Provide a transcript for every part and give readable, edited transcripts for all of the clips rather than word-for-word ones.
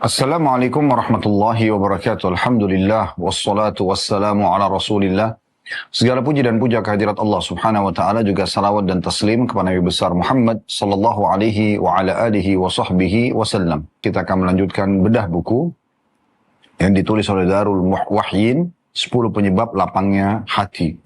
Assalamualaikum warahmatullahi wabarakatuh. Alhamdulillah wassalatu wassalamu ala Rasulillah. Segala puji dan puja kehadirat Allah Subhanahu wa taala, juga salawat dan taslim kepada Nabi besar Muhammad sallallahu alaihi wa ala alihi wa sahbihi wasallam. Kita akan melanjutkan bedah buku yang ditulis oleh Darul Wahyin, 10 penyebab lapangnya hati.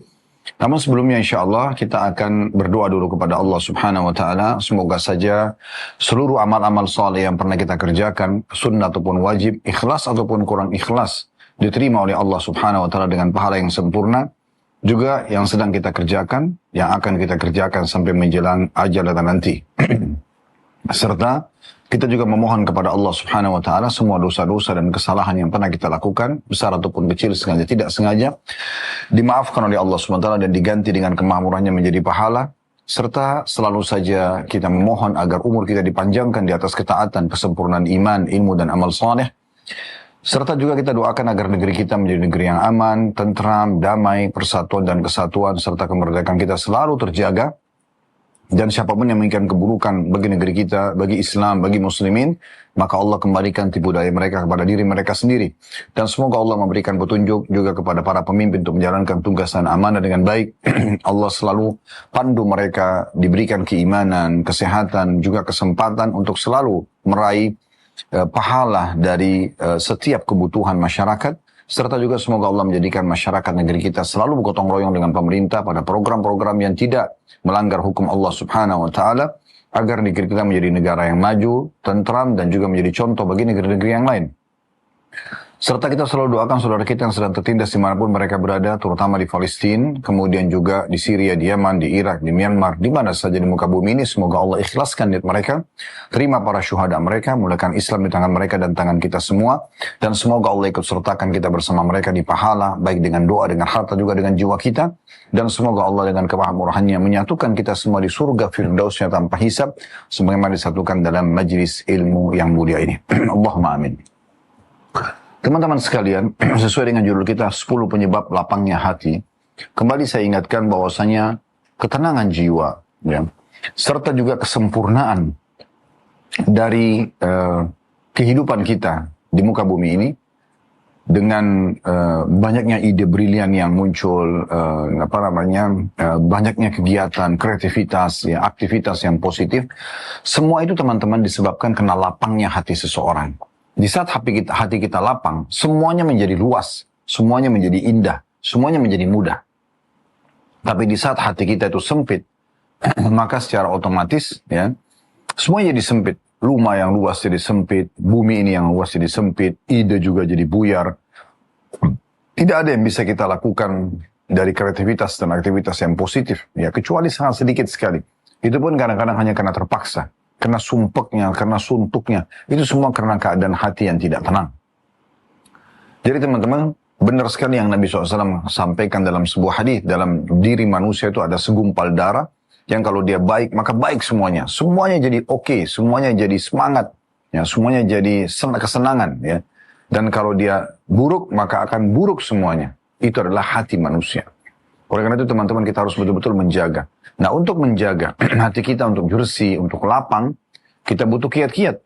Namun sebelumnya insyaAllah kita akan berdoa dulu kepada Allah Subhanahu wa ta'ala. Semoga saja seluruh amal-amal saleh yang pernah kita kerjakan, sunnah ataupun wajib, ikhlas ataupun kurang ikhlas, diterima oleh Allah Subhanahu wa ta'ala dengan pahala yang sempurna. Juga yang sedang kita kerjakan, yang akan kita kerjakan sampai menjelang ajal datang nanti. Serta kita juga memohon kepada Allah Subhanahu wa ta'ala semua dosa-dosa dan kesalahan yang pernah kita lakukan, besar ataupun kecil, sengaja tidak sengaja, dimaafkan oleh Allah Subhanahu wa ta'ala dan diganti dengan kemakmurannya menjadi pahala. Serta selalu saja kita memohon agar umur kita dipanjangkan di atas ketaatan, kesempurnaan iman, ilmu dan amal saleh. Serta juga kita doakan agar negeri kita menjadi negeri yang aman, tentram, damai, persatuan dan kesatuan, serta kemerdekaan kita selalu terjaga. Dan siapapun yang menginginkan keburukan bagi negeri kita, bagi Islam, bagi muslimin, maka Allah kembalikan tipu daya mereka kepada diri mereka sendiri. Dan semoga Allah memberikan petunjuk juga kepada para pemimpin untuk menjalankan tugas dan amanah dengan baik. Allah selalu pandu mereka, diberikan keimanan, kesehatan, juga kesempatan untuk selalu meraih pahala dari setiap kebutuhan masyarakat. Serta juga semoga Allah menjadikan masyarakat negeri kita selalu bergotong royong dengan pemerintah pada program-program yang tidak melanggar hukum Allah Subhanahu wa ta'ala, agar negeri kita menjadi negara yang maju, tentram, dan juga menjadi contoh bagi negeri-negeri yang lain. Serta kita selalu doakan saudara kita yang sedang tertindas dimanapun mereka berada, terutama di Palestina, kemudian juga di Syria, di Yaman, di Irak, di Myanmar, di mana saja di muka bumi ini. Semoga Allah ikhlaskan niat mereka, terima para syuhada mereka, mulakan Islam di tangan mereka dan tangan kita semua. Dan semoga Allah ikut sertakan kita bersama mereka di pahala, baik dengan doa, dengan harta, juga dengan jiwa kita. Dan semoga Allah dengan kemahamurahannya menyatukan kita semua di surga firdausnya tanpa hisab, sebagaimana disatukan dalam majlis ilmu yang mulia ini. Allahumma amin. Teman-teman sekalian, sesuai dengan judul kita 10 penyebab lapangnya hati, kembali saya ingatkan bahwasanya ketenangan jiwa, ya, serta juga kesempurnaan dari kehidupan kita di muka bumi ini, dengan banyaknya ide brilian yang muncul, banyaknya kegiatan, kreativitas, ya, aktivitas yang positif, semua itu teman-teman disebabkan karena lapangnya hati seseorang. Di saat hati kita lapang, semuanya menjadi luas, semuanya menjadi indah, semuanya menjadi mudah. Tapi di saat hati kita itu sempit, maka secara otomatis, ya, semuanya jadi sempit. Rumah yang luas jadi sempit, bumi ini yang luas jadi sempit, ide juga jadi buyar. Tidak ada yang bisa kita lakukan dari kreativitas dan aktivitas yang positif, ya, kecuali sangat sedikit sekali. Itu pun kadang-kadang hanya karena terpaksa. Karena sumpeknya, karena suntuknya. Itu semua karena keadaan hati yang tidak tenang. Jadi teman-teman, benar sekali yang Nabi SAW sampaikan dalam sebuah hadis, dalam diri manusia itu ada segumpal darah, yang kalau dia baik, maka baik semuanya. Semuanya jadi oke, semuanya jadi semangat, ya, semuanya jadi kesenangan. Ya. Dan kalau dia buruk, maka akan buruk semuanya. Itu adalah hati manusia. Oleh karena itu teman-teman, kita harus betul-betul menjaga. Nah, untuk menjaga hati kita untuk bersih, untuk lapang, kita butuh kiat-kiat.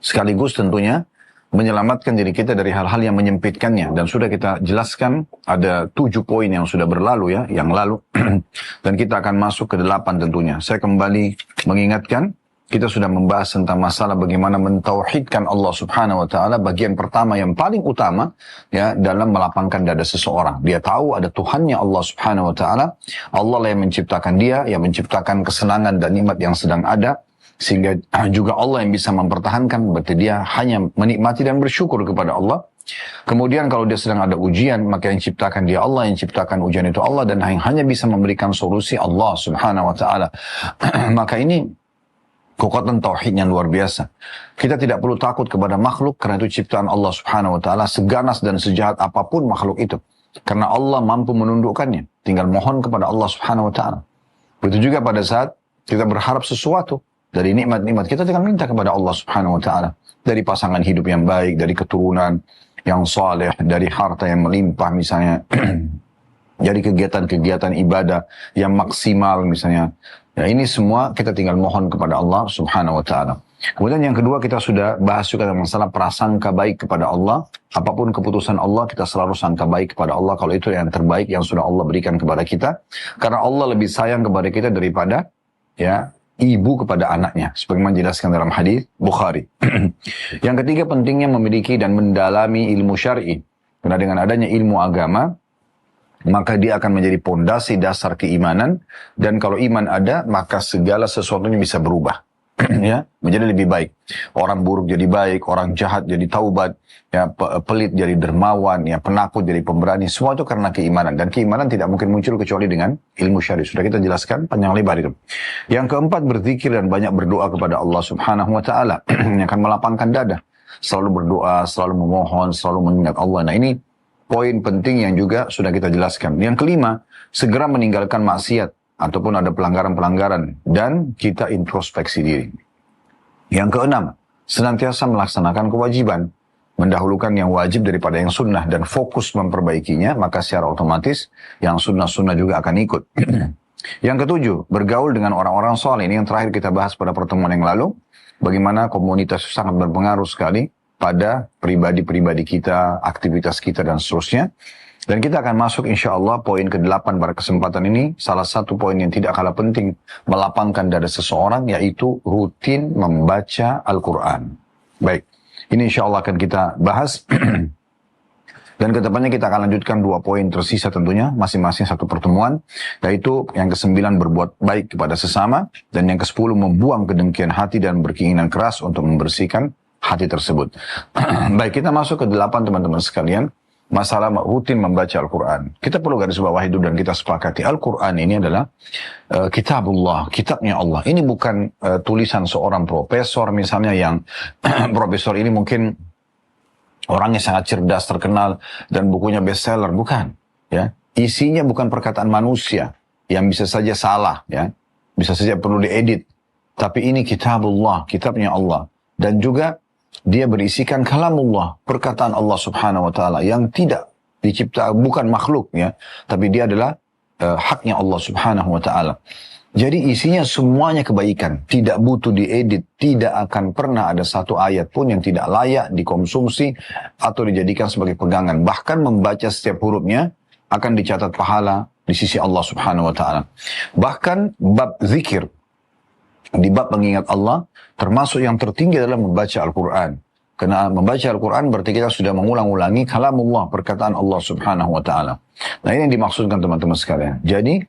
Sekaligus tentunya menyelamatkan diri kita dari hal-hal yang menyempitkannya. Dan sudah kita jelaskan, ada 7 poin yang sudah berlalu, ya, yang lalu. Dan kita akan masuk ke 8 tentunya. Saya kembali mengingatkan, kita sudah membahas tentang masalah bagaimana mentauhidkan Allah Subhanahu wa ta'ala. Bagian pertama yang paling utama, ya, dalam melapangkan dada seseorang. Dia tahu ada Tuhannya Allah Subhanahu wa ta'ala. Allah lah yang menciptakan dia, yang menciptakan kesenangan dan nikmat yang sedang ada. Sehingga juga Allah yang bisa mempertahankan. Berarti dia hanya menikmati dan bersyukur kepada Allah. Kemudian kalau dia sedang ada ujian, maka yang ciptakan dia Allah, yang ciptakan ujian itu Allah. Dan yang hanya bisa memberikan solusi Allah Subhanahu wa ta'ala. Maka ini kekuatan tauhidnya luar biasa. Kita tidak perlu takut kepada makhluk, karena itu ciptaan Allah Subhanahu wa ta'ala, seganas dan sejahat apapun makhluk itu. Karena Allah mampu menundukkannya. Tinggal mohon kepada Allah Subhanahu wa ta'ala. Begitu juga pada saat kita berharap sesuatu dari nikmat-nikmat, kita tinggal minta kepada Allah Subhanahu wa ta'ala. Dari pasangan hidup yang baik, dari keturunan yang saleh, dari harta yang melimpah misalnya. Dari kegiatan-kegiatan ibadah yang maksimal misalnya. Ya, ini semua kita tinggal mohon kepada Allah Subhanahu wa ta'ala. Kemudian yang kedua kita sudah bahas juga tentang masalah prasangka baik kepada Allah. Apapun keputusan Allah kita selalu sangka baik kepada Allah kalau itu yang terbaik yang sudah Allah berikan kepada kita. Karena Allah lebih sayang kepada kita daripada ya ibu kepada anaknya. Sebagaimana dijelaskan dalam hadis Bukhari. Yang ketiga pentingnya memiliki dan mendalami ilmu syar'i. Karena dengan adanya ilmu agama maka dia akan menjadi pondasi dasar keimanan. Dan kalau iman ada maka segala sesuatunya bisa berubah. Ya, menjadi lebih baik. Orang buruk jadi baik, orang jahat jadi taubat, ya pelit jadi dermawan, ya penakut jadi pemberani. Semua itu karena keimanan dan keimanan tidak mungkin muncul kecuali dengan ilmu syar'i. Sudah kita jelaskan panjang lebar itu. Yang keempat berzikir dan banyak berdoa kepada Allah Subhanahu wa taala yang akan melapangkan dada. Selalu berdoa, selalu memohon, selalu mengingat Allah. Nah, ini poin penting yang juga sudah kita jelaskan. Yang kelima, segera meninggalkan maksiat ataupun ada pelanggaran-pelanggaran dan kita introspeksi diri. Yang keenam, senantiasa melaksanakan kewajiban, mendahulukan yang wajib daripada yang sunnah dan fokus memperbaikinya, maka secara otomatis yang sunnah-sunnah juga akan ikut. Yang ketujuh, bergaul dengan orang-orang saleh. Ini yang terakhir kita bahas pada pertemuan yang lalu, bagaimana komunitas itu sangat berpengaruh sekali pada pribadi-pribadi kita, aktivitas kita dan seterusnya. Dan kita akan masuk insya Allah poin ke-8 pada kesempatan ini. Salah satu poin yang tidak kalah penting melapangkan dada seseorang yaitu rutin membaca Al-Quran. Baik, ini insya Allah akan kita bahas. Dan kedepannya kita akan lanjutkan 2 poin tersisa tentunya, masing-masing satu pertemuan. Yaitu yang ke-9 berbuat baik kepada sesama. Dan yang ke-10 membuang kedengkian hati dan berkeinginan keras untuk membersihkan hati tersebut. Baik, kita masuk ke-8 teman-teman sekalian. Masalah rutin membaca Al-Quran. Kita perlu garis bawah itu dan kita sepakati. Al-Quran ini adalah kitabullah, kitabnya Allah. Ini bukan tulisan seorang profesor misalnya yang profesor ini mungkin orangnya sangat cerdas, terkenal, dan bukunya bestseller. Bukan. Ya. Isinya bukan perkataan manusia yang bisa saja salah. Ya. Bisa saja perlu diedit. Tapi ini kitabullah, kitabnya Allah. Dan juga dia berisikan kalamullah, perkataan Allah Subhanahu wa taala yang tidak dicipta, bukan makhluk ya, tapi dia adalah haknya Allah Subhanahu wa taala. Jadi isinya semuanya kebaikan, tidak butuh diedit, tidak akan pernah ada satu ayat pun yang tidak layak dikonsumsi atau dijadikan sebagai pegangan. Bahkan membaca setiap hurufnya akan dicatat pahala di sisi Allah Subhanahu wa taala. Bahkan bab zikir, di bab mengingat Allah, termasuk yang tertinggi adalah membaca Al-Quran. Karena membaca Al-Quran berarti kita sudah mengulang-ulangi kalamullah, perkataan Allah Subhanahu wa ta'ala. Nah, ini yang dimaksudkan teman-teman sekalian. Jadi,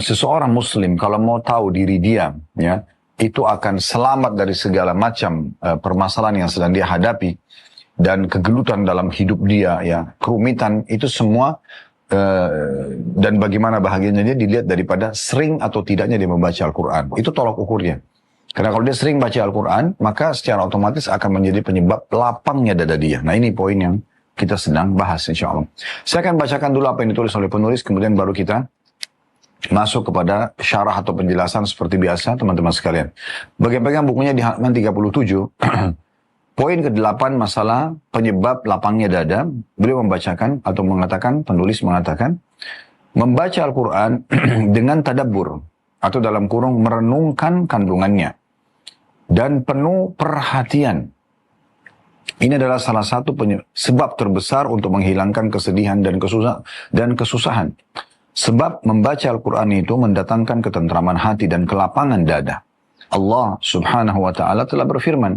seseorang muslim kalau mau tahu diri dia, ya, itu akan selamat dari segala macam permasalahan yang sedang dia hadapi. Dan kegelutan dalam hidup dia, ya, kerumitan, itu semua dan bagaimana bahagianya dia dilihat daripada sering atau tidaknya dia membaca Al-Quran. Itu tolak ukurnya. Karena kalau dia sering baca Al-Quran, maka secara otomatis akan menjadi penyebab lapangnya dada dia. Nah, ini poin yang kita sedang bahas insya Allah. Saya akan bacakan dulu apa yang ditulis oleh penulis, kemudian baru kita masuk kepada syarah atau penjelasan seperti biasa teman-teman sekalian. Bagi-bagi bukunya di halaman 37, poin ke-8 masalah penyebab lapangnya dada. Beliau membacakan atau mengatakan, penulis mengatakan, membaca Al-Quran dengan tadabbur atau dalam kurung merenungkan kandungannya dan penuh perhatian. Ini adalah salah satu sebab terbesar untuk menghilangkan kesedihan dan kesusahan. Sebab membaca Al-Quran itu mendatangkan ketentraman hati dan kelapangan dada. Allah Subhanahu wa ta'ala telah berfirman,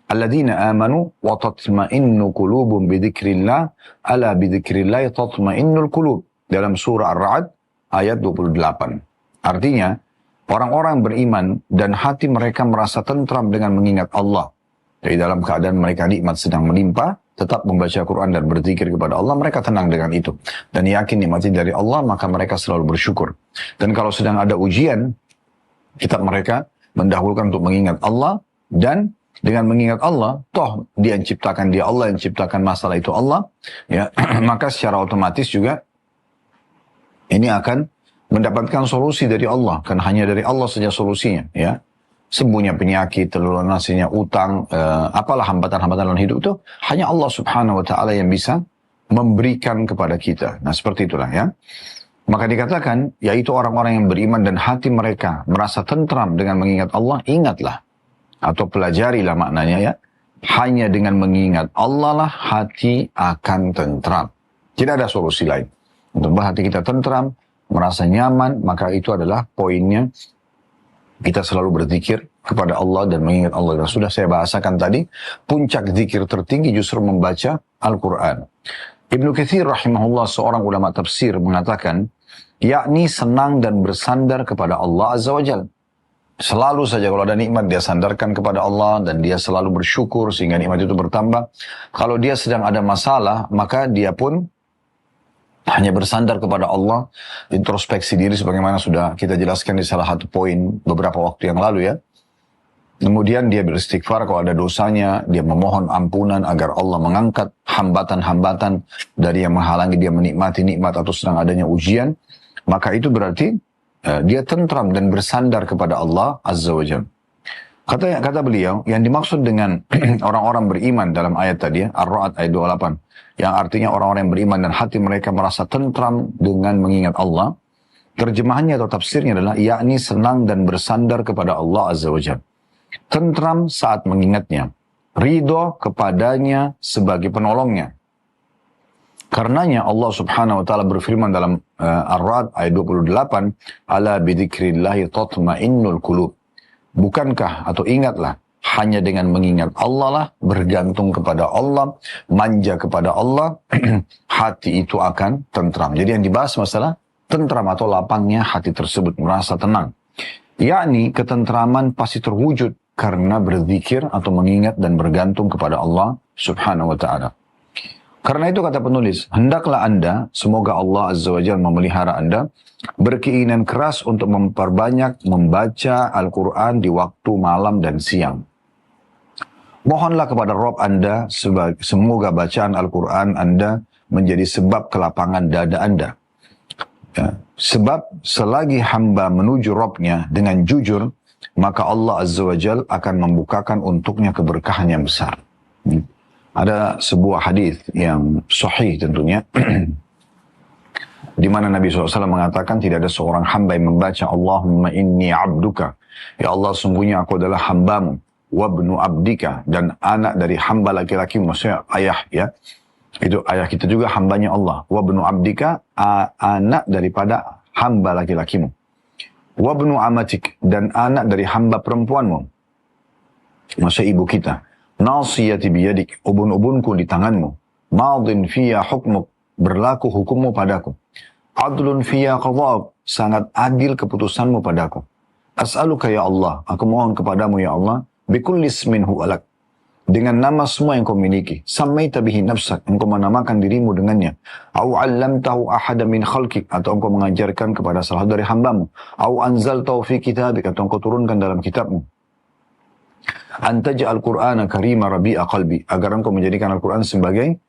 alladzina amanu wa tatma'innu qulubum bidzikrillah ala bidzikrillah tatma'innul qulub, dalam surah Ar-Ra'd ayat 28. Artinya orang-orang beriman dan hati mereka merasa tentram dengan mengingat Allah. Jadi dalam keadaan mereka nikmat sedang menimpa, tetap membaca Quran dan berzikir kepada Allah, mereka tenang dengan itu dan yakin nikmatnya dari Allah, maka mereka selalu bersyukur. Dan kalau sedang ada ujian, kitab mereka mendahulukan untuk mengingat Allah, dan dengan mengingat Allah, toh dia yang ciptakan, dia Allah yang ciptakan masalah itu Allah, ya, maka secara otomatis juga ini akan mendapatkan solusi dari Allah, karena hanya dari Allah saja solusinya, ya. Sembuhnya penyakit, terlunasinya utang, apalah hambatan-hambatan dalam hidup itu, hanya Allah Subhanahu wa ta'ala yang bisa memberikan kepada kita. Nah, seperti itulah ya. Maka dikatakan, yaitu orang-orang yang beriman dan hati mereka merasa tentram dengan mengingat Allah, ingatlah. atau pelajarilah maknanya ya. Hanya dengan mengingat Allah lah hati akan tentram. Tidak ada solusi lain. Untuk hati kita tentram, merasa nyaman, maka itu adalah poinnya. Kita selalu berzikir kepada Allah dan mengingat Allah. Dan sudah saya bahasakan tadi, puncak zikir tertinggi justru membaca Al-Quran. Ibnu Katsir rahimahullah, seorang ulama tafsir, mengatakan, yakni senang dan bersandar kepada Allah Azza wa Jalla. Selalu saja kalau ada nikmat dia sandarkan kepada Allah dan dia selalu bersyukur sehingga nikmat itu bertambah. Kalau dia sedang ada masalah, maka dia pun hanya bersandar kepada Allah, introspeksi diri sebagaimana sudah kita jelaskan di salah satu poin beberapa waktu yang lalu ya. Kemudian dia beristighfar kalau ada dosanya, dia memohon ampunan agar Allah mengangkat hambatan-hambatan dari yang menghalangi dia menikmati nikmat atau sedang adanya ujian. Maka itu berarti dia tentram dan bersandar kepada Allah Azza wa Jalla. Kata beliau, yang dimaksud dengan orang-orang beriman dalam ayat tadi, Ar-Ra'd ayat 28, yang artinya orang-orang yang beriman dan hati mereka merasa tentram dengan mengingat Allah, terjemahannya atau tafsirnya adalah, yakni senang dan bersandar kepada Allah Azza wa Jalla. Tentram saat mengingatnya, ridho kepadanya sebagai penolongnya. Karenanya Allah subhanahu wa ta'ala berfirman dalam Ar-Ra'd ayat 28, ala bidzikrillahi tatma'innul qulub. Bukankah atau ingatlah, hanya dengan mengingat Allah lah, bergantung kepada Allah, manja kepada Allah, hati itu akan tentram. Jadi yang dibahas masalah tentram atau lapangnya hati tersebut, merasa tenang. Yakni ketentraman pasti terwujud karena berzikir atau mengingat dan bergantung kepada Allah subhanahu wa ta'ala. Karena itu kata penulis, hendaklah Anda, semoga Allah Azza wa Jalla memelihara Anda, berkeinginan keras untuk memperbanyak membaca Al-Quran di waktu malam dan siang. Mohonlah kepada Rabb Anda, semoga bacaan Al-Quran Anda menjadi sebab kelapangan dada Anda. Ya, sebab selagi hamba menuju Rabbnya dengan jujur, maka Allah Azza wa Jalla akan membukakan untuknya keberkahan yang besar. Ada sebuah hadis yang sahih tentunya, di mana Nabi SAW mengatakan tidak ada seorang hamba yang membaca Allahumma inni abduka, ya Allah sungguhnya aku adalah hambamu, wabnu abdika, dan anak dari hamba laki-laki, maksudnya ayah ya, itu ayah kita juga hambanya Allah, wabnu abdika, anak daripada hamba laki-lakimu, wabnu amatik, dan anak dari hamba perempuanmu, maksudnya ibu kita, nasiyati biyadik, ubun-ubunku di tanganmu, madin fiya hukmuk, berlaku hukummu padaku, adlun fiya qadha'uk, sangat adil keputusanmu padaku. As'aluka ya Allah, aku mohon kepadamu ya Allah, bikulli ismin huwalak, dengan nama semua yang kau miliki, samaita bihi nafsak, engkau menamakan dirimu dengannya, au 'allamtahu ahada min khalqik, atau engkau mengajarkan kepada salah dari hambamu, au anzaltahu fi kitabik, atau engkau turunkan dalam kitabmu. Antaj'al Qur'ana karima rabi'a qalbi, agar engkau menjadikan Al-Quran sebagai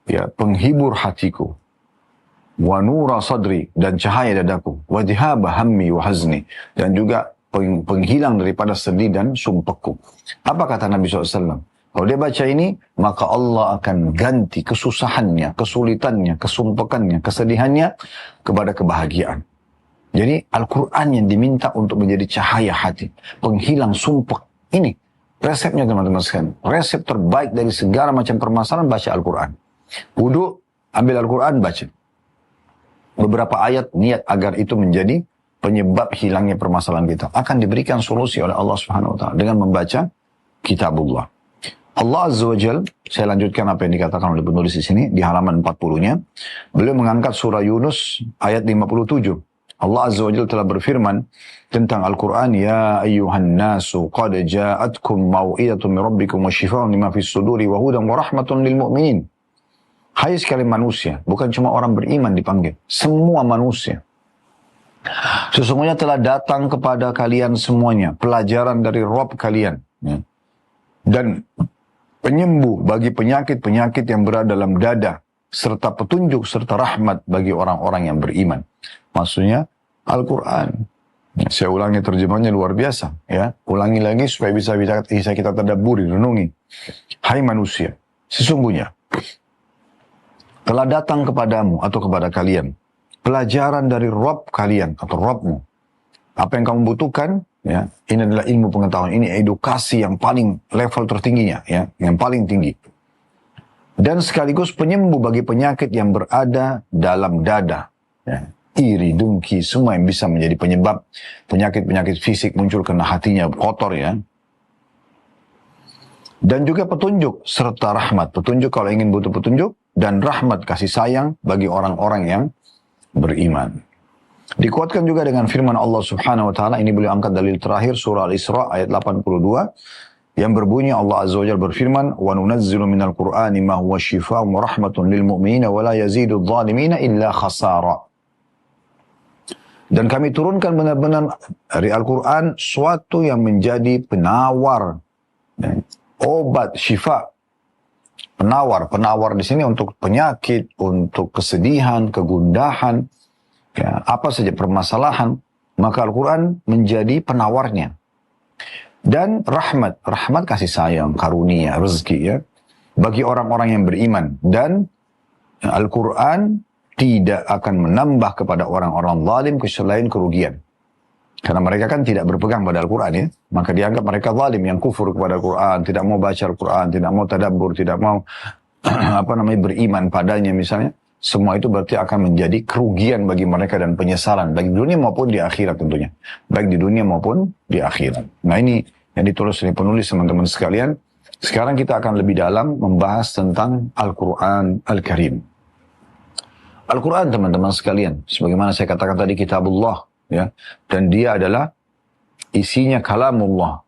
ya penghibur hatiku, wa nura sadri, dan cahaya dadaku, wa dhihaba hammi wa hazni, dan juga penghilang daripada sedih dan sumpahku. Apa kata Nabi SAW? Kalau dia baca ini, maka Allah akan ganti kesusahannya, kesulitannya, kesumpakannya, kesedihannya kepada kebahagiaan. Jadi Al-Quran yang diminta untuk menjadi cahaya hati, penghilang sumpah. Ini resepnya teman-teman sekalian. Resep terbaik dari segala macam permasalahan, baca Al-Quran. Wudu, ambil Al-Quran, baca. Beberapa ayat, niat agar itu menjadi penyebab hilangnya permasalahan kita. Akan diberikan solusi oleh Allah Subhanahu wa Ta'ala dengan membaca Kitabullah. Allah Azza wa Jal, saya lanjutkan apa yang dikatakan oleh penulis di sini, di halaman 40-nya. Beliau mengangkat surah Yunus ayat 57. Allah Azza wa Jalla telah berfirman tentang Al-Quran, ya ayyuhan nasu qad ja'atkum mau'idatun min rabbikum wa shifaa'un lima fis suduri wa hudan wa rahmatun lil mu'minin. Hai sekalian manusia, bukan cuma orang beriman dipanggil, semua manusia. Sesungguhnya telah datang kepada kalian semuanya pelajaran dari Rabb kalian, ya, dan penyembuh bagi penyakit-penyakit yang berada dalam dada, serta petunjuk serta rahmat bagi orang-orang yang beriman. Maksudnya Al-Quran. Saya ulangi terjemahnya luar biasa. Ya, ulangi lagi supaya bisa kita tadabburi, renungi. Hai manusia, sesungguhnya telah datang kepadamu atau kepada kalian pelajaran dari Rabb kalian atau Rabbmu. Apa yang kamu butuhkan, ya, ini adalah ilmu pengetahuan, ini edukasi yang paling level tertingginya, ya, yang paling tinggi. Dan sekaligus penyembuh bagi penyakit yang berada dalam dada. Ya. Iri, dengki, semua yang bisa menjadi penyebab penyakit-penyakit fisik muncul karena hatinya kotor, ya. Dan juga petunjuk serta rahmat. Petunjuk kalau ingin butuh petunjuk, dan rahmat kasih sayang bagi orang-orang yang beriman. Dikuatkan juga dengan firman Allah Subhanahu wa taala, ini beliau angkat dalil terakhir surah Al-Isra ayat 82 yang berbunyi Allah Azza wa Jalla berfirman, "Wa nunazzilu minal Qur'ani ma huwa syifaa'un wa rahmatun lil mu'minina wa la yazidu adh-dhalimina illa khasara." Dan kami turunkan benar-benar dari Al-Quran suatu yang menjadi penawar, obat, syifa. Penawar di sini untuk penyakit, untuk kesedihan, kegundahan, ya, apa saja permasalahan, maka Al-Quran menjadi penawarnya. Dan rahmat kasih sayang, karunia, rezeki, ya, bagi orang-orang yang beriman. Dan Al-Quran tidak akan menambah kepada orang-orang zalim selain kerugian. Karena mereka kan tidak berpegang pada Al-Quran, ya. Maka dianggap mereka zalim yang kufur kepada Al-Quran, tidak mau baca Al-Quran, tidak mau tadabbur, tidak mau beriman padanya misalnya. Semua itu berarti akan menjadi kerugian bagi mereka dan penyesalan. Baik di dunia maupun di akhirat tentunya. Baik di dunia maupun di akhirat. Nah, ini yang ditulis oleh penulis, teman-teman sekalian. Sekarang kita akan lebih dalam membahas tentang Al-Quran Al-Karim. Al-Quran, teman-teman sekalian, sebagaimana saya katakan tadi, kitabullah, ya, dan dia adalah isinya kalamullah.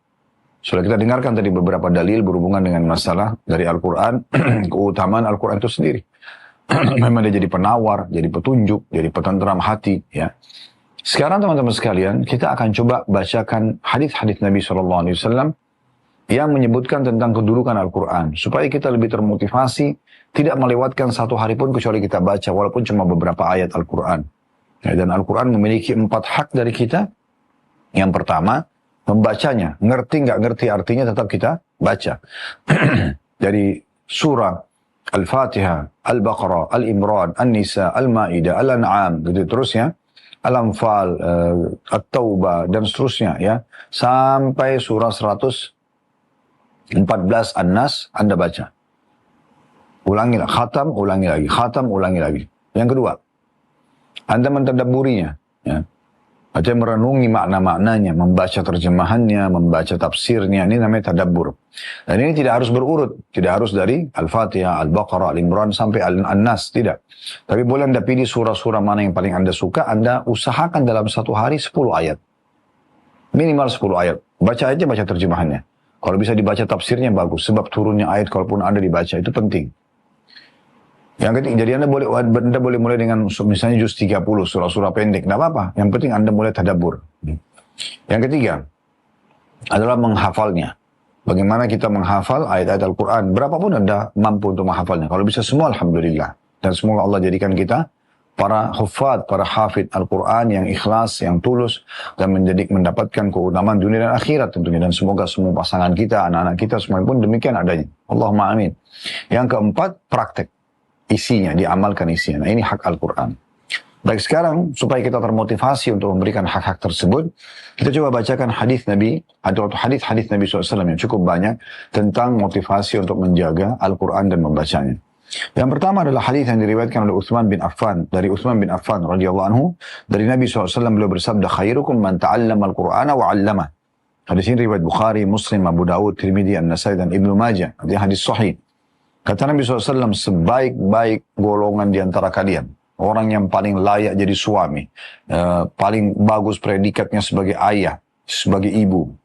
Sudah kita dengarkan tadi beberapa dalil berhubungan dengan masalah dari Al-Quran, keutamaan Al-Quran itu sendiri. Memang dia jadi penawar, jadi petunjuk, jadi penenteram hati, ya. Sekarang teman-teman sekalian, kita akan coba bacakan hadis-hadis Nabi SAW yang menyebutkan tentang kedudukan Al-Quran, supaya kita lebih termotivasi, tidak melewatkan satu hari pun kecuali kita baca, walaupun cuma beberapa ayat Al-Quran. Ya, dan Al-Quran memiliki 4 hak dari kita. Yang pertama, membacanya. Ngerti nggak ngerti artinya tetap kita baca. Dari surah Al-Fatihah, Al-Baqarah, Al-Imran, An-Nisa, Al-Ma'idah, Al-An'am, gitu terusnya. Al-Anfal, At-Taubah, dan seterusnya, ya. Sampai surah 114 An-Nas, Anda baca. Ulangilah, khatam, ulangi lagi, khatam, ulangi lagi. Yang kedua, Anda mentadabburinya, ya. Baca, merenungi makna-maknanya, membaca terjemahannya, membaca tafsirnya, ini namanya tadabbur. Dan ini tidak harus berurut, tidak harus dari Al-Fatihah, Al-Baqarah, Al-Imran, sampai An-Nas, tidak. Tapi boleh Anda pilih surah-surah mana yang paling Anda suka, Anda usahakan dalam satu hari 10 ayat. Minimal 10 ayat. Baca aja, baca terjemahannya. Kalau bisa dibaca tafsirnya bagus, sebab turunnya ayat kalaupun Anda dibaca, itu penting. Yang ketiga, jadi Anda boleh mulai dengan misalnya juz 30, surah-surah pendek, tidak apa-apa. Yang penting Anda mulai tadabbur. Yang ketiga adalah menghafalnya. Bagaimana kita menghafal ayat-ayat Al-Quran. Berapapun Anda mampu untuk menghafalnya. Kalau bisa semua, alhamdulillah. Dan semoga Allah jadikan kita para hufad, para hafid Al-Quran yang ikhlas, yang tulus, dan mendapatkan keutamaan dunia dan akhirat tentunya. Dan semoga semua pasangan kita, anak-anak kita, semuanya pun demikian adanya. Allahumma amin. Yang keempat, praktek. Isinya, diamalkan isinya. Nah, ini hak Al-Quran. Baik, sekarang supaya kita termotivasi untuk memberikan hak-hak tersebut, kita coba bacakan hadis Nabi, atau hadis-hadis Nabi SAW yang cukup banyak tentang motivasi untuk menjaga Al-Quran dan membacanya. Yang pertama adalah hadis yang diriwayatkan oleh Utsman bin Affan, dari Utsman bin Affan radhiyallahu anhu, dari Nabi SAW, beliau bersabda, "Khairukum man ta'allama Al-Qur'ana wa 'allamah." Hadis ini riwayat Bukhari, Muslim, Abu Dawud, Tirmidzi, An-Nasai, dan Ibnu Majah. Artinya hadis sahih. Kata Nabi SAW, sebaik-baik golongan di antara kalian, orang yang paling layak jadi suami, paling bagus predikatnya sebagai ayah, sebagai ibu,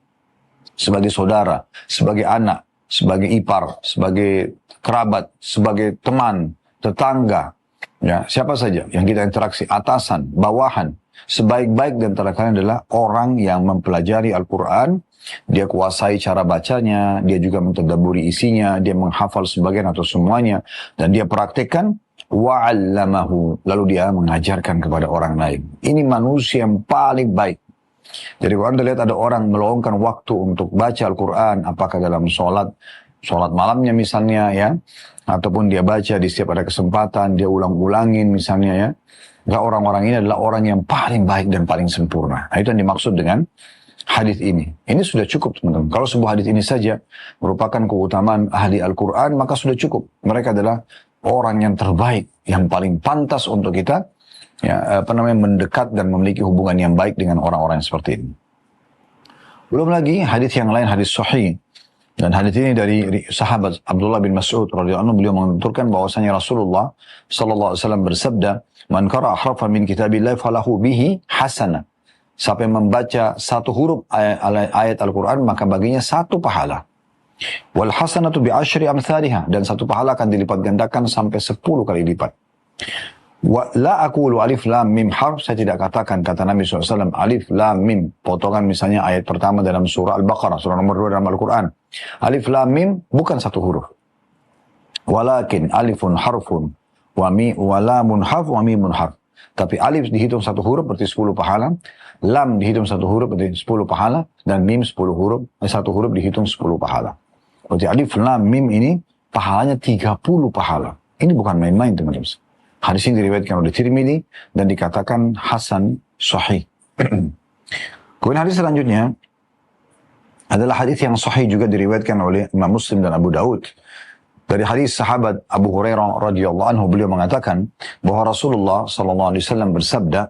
sebagai saudara, sebagai anak, sebagai ipar, sebagai kerabat, sebagai teman, tetangga, ya, siapa saja yang kita interaksi, atasan, bawahan, sebaik-baik di antara kalian adalah orang yang mempelajari Al-Quran. Dia kuasai cara bacanya, dia juga mentadabburi isinya, dia menghafal sebagian atau semuanya, dan dia praktekkan, wa'allamahu, lalu dia mengajarkan kepada orang lain. Ini manusia yang paling baik. Jadi kalau Anda lihat ada orang meluangkan waktu untuk baca Al-Quran, apakah dalam sholat malamnya misalnya, ya, ataupun dia baca di setiap ada kesempatan, dia ulang-ulangin misalnya, ya, orang-orang ini adalah orang yang paling baik dan paling sempurna. Nah, itu yang dimaksud dengan hadis ini. Ini sudah cukup, teman-teman. Kalau sebuah hadis ini saja merupakan keutamaan ahli Al-Quran, maka sudah cukup. Mereka adalah orang yang terbaik, yang paling pantas untuk kita mendekat dan memiliki hubungan yang baik dengan orang-orang yang seperti ini. Belum lagi hadis yang lain, hadis sahih. Dan hadis ini dari sahabat Abdullah bin Mas'ud radhiyallahu anhu, beliau menuturkan bahwasanya Rasulullah sallallahu alaihi wasallam bersabda, "Man qara'a harfan min kitabillah falahu bihi hasanah." Siapa yang membaca satu huruf ayat Al-Quran, maka baginya satu pahala. Wal hasanatu bi asyri amsalihha, dan satu pahala akan dilipat gandakan sampai 10 kali lipat. Wa la aqulu alif lam mim harf, saya tidak katakan, kata Nabi SAW, alif lam mim, potongan misalnya ayat pertama dalam surah Al-Baqarah, surah nomor 2 dalam Al-Quran. Alif lam mim bukan satu huruf. Walakin alifun harfun wa lamun harf wa mimun harf. Tapi alif dihitung satu huruf berarti 10 pahala, lam dihitung satu huruf berarti 10 pahala, dan mim 10 huruf, satu huruf dihitung 10 pahala. Berarti alif lam mim ini pahalanya 30 pahala. Ini bukan main-main, teman-teman. Hadis ini diriwayatkan oleh Tirmidzi dan dikatakan hasan sahih. Kemudian hadis selanjutnya adalah hadis yang sahih juga diriwayatkan oleh Imam Muslim dan Abu Daud. Dari hadis sahabat Abu Hurairah radhiyallahu anhu, beliau mengatakan bahwa Rasulullah sallallahu alaihi wasallam bersabda,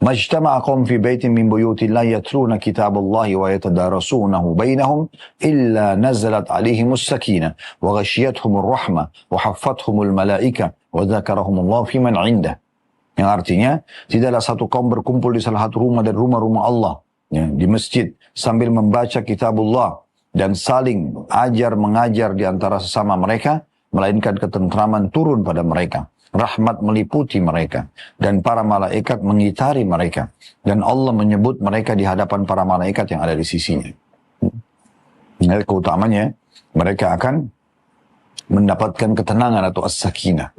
"Majtama'a qaum fi baitin min buyutillahi yatluna kitaballahi wa yatadarasunahu bainahum illa nazalat 'alaihimus sakinah wa ghashiyatuhumur rahmah wa haffathumul malaikah wa dzakarahumullahu fi man 'indah." Yang artinya, tidaklah satu kaum berkumpul di salah satu rumah dari rumah-rumah Allah, di masjid, sambil membaca kitabullah dan saling ajar mengajar di antara sesama mereka, melainkan ketentraman turun pada mereka, rahmat meliputi mereka, dan para malaikat mengitari mereka, dan Allah menyebut mereka di hadapan para malaikat yang ada di sisinya. Keutamanya, mereka akan mendapatkan ketenangan atau as-sakinah.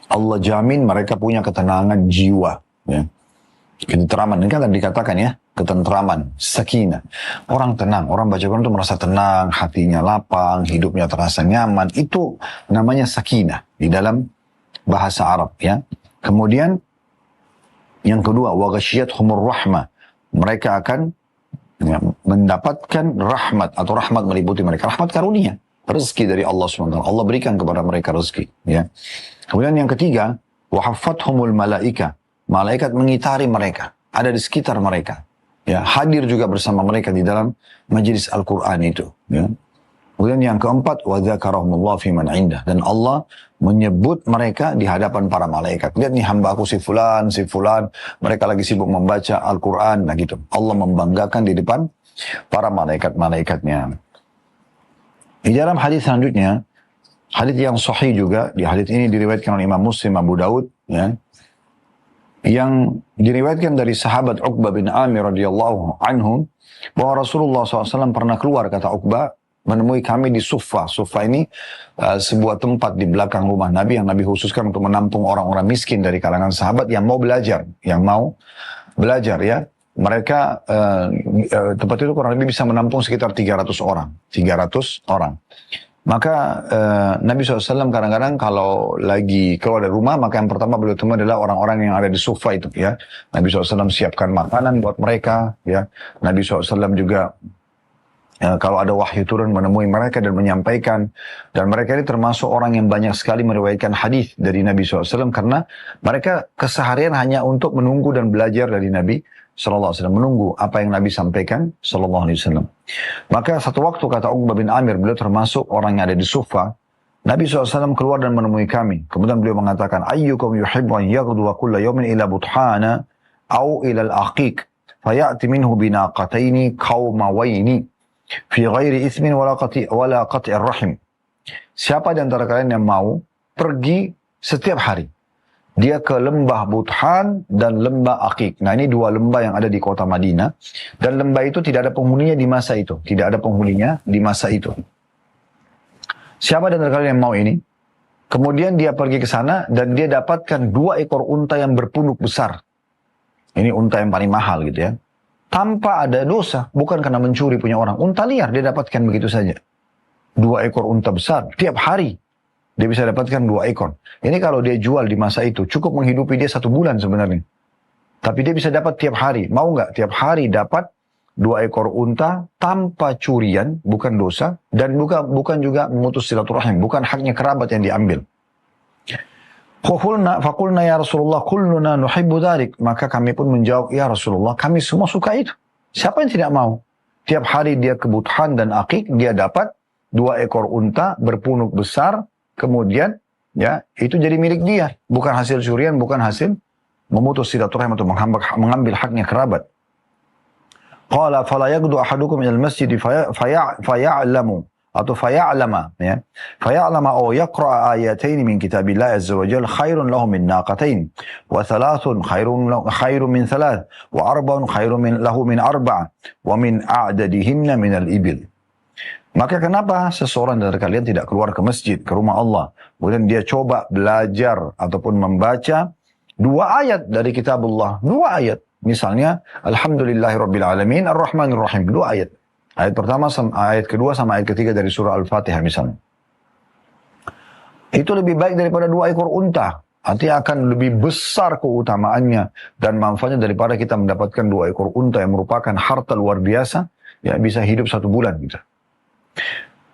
Allah jamin mereka punya ketenangan jiwa, ya. Ketentraman, ini kan tadi dikatakan ya, ketentraman, sakinah. Orang tenang, orang baca Quran itu merasa tenang, hatinya lapang, hidupnya terasa nyaman. Itu namanya sakinah di dalam bahasa Arab, ya. Kemudian yang kedua, wa ghashiyatuhumur rahmah. Mereka akan mendapatkan rahmat atau rahmat meliputi mereka. Rahmat karunia, rezeki dari Allah SWT. Allah berikan kepada mereka rezeki, ya. Kemudian yang ketiga, wa haffathumul malaikah. Malaikat mengitari mereka, ada di sekitar mereka, ya, hadir juga bersama mereka di dalam majelis Al-Quran itu, ya. Kemudian yang keempat, wa dzakarahumullahu fi man 'indah, dan Allah menyebut mereka di hadapan para malaikat. Lihat nih, hamba aku si fulan, mereka lagi sibuk membaca Al-Quran, nah gitu. Allah membanggakan di depan para malaikat-malaikatnya. Di dalam hadis selanjutnya, hadis yang sahih juga, di hadis ini diriwayatkan oleh Imam Muslim, Abu Daud, ya, yang diriwayatkan dari sahabat Uqbah bin Amir radhiyallahu anhu, bahwa Rasulullah SAW pernah keluar, kata Uqbah, menemui kami di Suffah. Suffah ini sebuah tempat di belakang rumah Nabi yang Nabi khususkan untuk menampung orang-orang miskin dari kalangan sahabat yang mau belajar, ya. Mereka tempat itu kurang lebih bisa menampung sekitar 300 orang. Maka Nabi SAW kadang-kadang kalau lagi keluar dari rumah, maka yang pertama beliau temui adalah orang-orang yang ada di Suffah itu, ya. Nabi SAW siapkan makanan buat mereka, ya. Nabi SAW juga kalau ada wahyu turun menemui mereka dan menyampaikan. Dan mereka ini termasuk orang yang banyak sekali meriwayatkan hadis dari Nabi SAW, karena mereka keseharian hanya untuk menunggu dan belajar dari Nabi SAW, menunggu apa yang Nabi sampaikan SAW. Maka satu waktu, kata Uqbah bin Amir, beliau termasuk orang yang ada di Suffah, Nabi SAW keluar dan menemui kami. Kemudian beliau mengatakan, ayyukum yuhibbu an yaghduwa kulla yawmin ila buthana au ila al-aqiq fayati minhu binaqataini qaumawaini fi ghairi ismin wala qati'ir rahim. Siapa di antara kalian yang mau pergi setiap hari, dia ke lembah Buthan dan lembah Aqiq. Nah, ini dua lembah yang ada di kota Madinah. Dan lembah itu tidak ada penghuninya di masa itu. Siapa di antara kalian yang mau ini? Kemudian dia pergi ke sana dan dia dapatkan 2 ekor unta yang berpunuk besar. Ini unta yang paling mahal gitu, ya. Tanpa ada dosa, bukan karena mencuri punya orang. Unta liar dia dapatkan begitu saja. 2 ekor unta besar tiap hari. Dia bisa dapatkan 2 ekor. Ini kalau dia jual di masa itu, cukup menghidupi dia 1 bulan sebenarnya. Tapi dia bisa dapat tiap hari. Mau nggak tiap hari dapat 2 ekor unta tanpa curian, bukan dosa, dan bukan juga memutus silaturahim, bukan haknya kerabat yang diambil. Fakulna ya Rasulullah, kulluna nuhibbu dhalik. Maka kami pun menjawab, ya Rasulullah, kami semua suka itu. Siapa yang tidak mau? Tiap hari dia kebutuhan dan akik, dia dapat 2 ekor unta berpunuk besar, kemudian ya itu jadi milik dia. Bukan hasil curian, bukan hasil memutus silaturahim atau mengambil haknya kerabat. Qala fala yaghdu ahadukum ila al-masjid faya'lamu atau faya'lama ya. Faya'lama aw yaqra ayatain min kitabillah azza wa jalla khairun lahu min naqatain wa thalathun khairun min thalath wa arba'un khairun lahu min arba'a wa min a'dadihinna min al-ibil. Maka kenapa seseorang dari kalian tidak keluar ke masjid, ke rumah Allah, kemudian dia coba belajar ataupun membaca 2 ayat dari kitabullah, 2 ayat. Misalnya, Alhamdulillahirabbil alamin, Ar-Rahmanir Rahim, 2 ayat. Ayat pertama, ayat kedua sama ayat ketiga dari surah Al-Fatihah misalnya. Itu lebih baik daripada 2 ekor unta. Artinya akan lebih besar keutamaannya dan manfaatnya daripada kita mendapatkan 2 ekor unta yang merupakan harta luar biasa, ya bisa hidup 1 bulan gitu.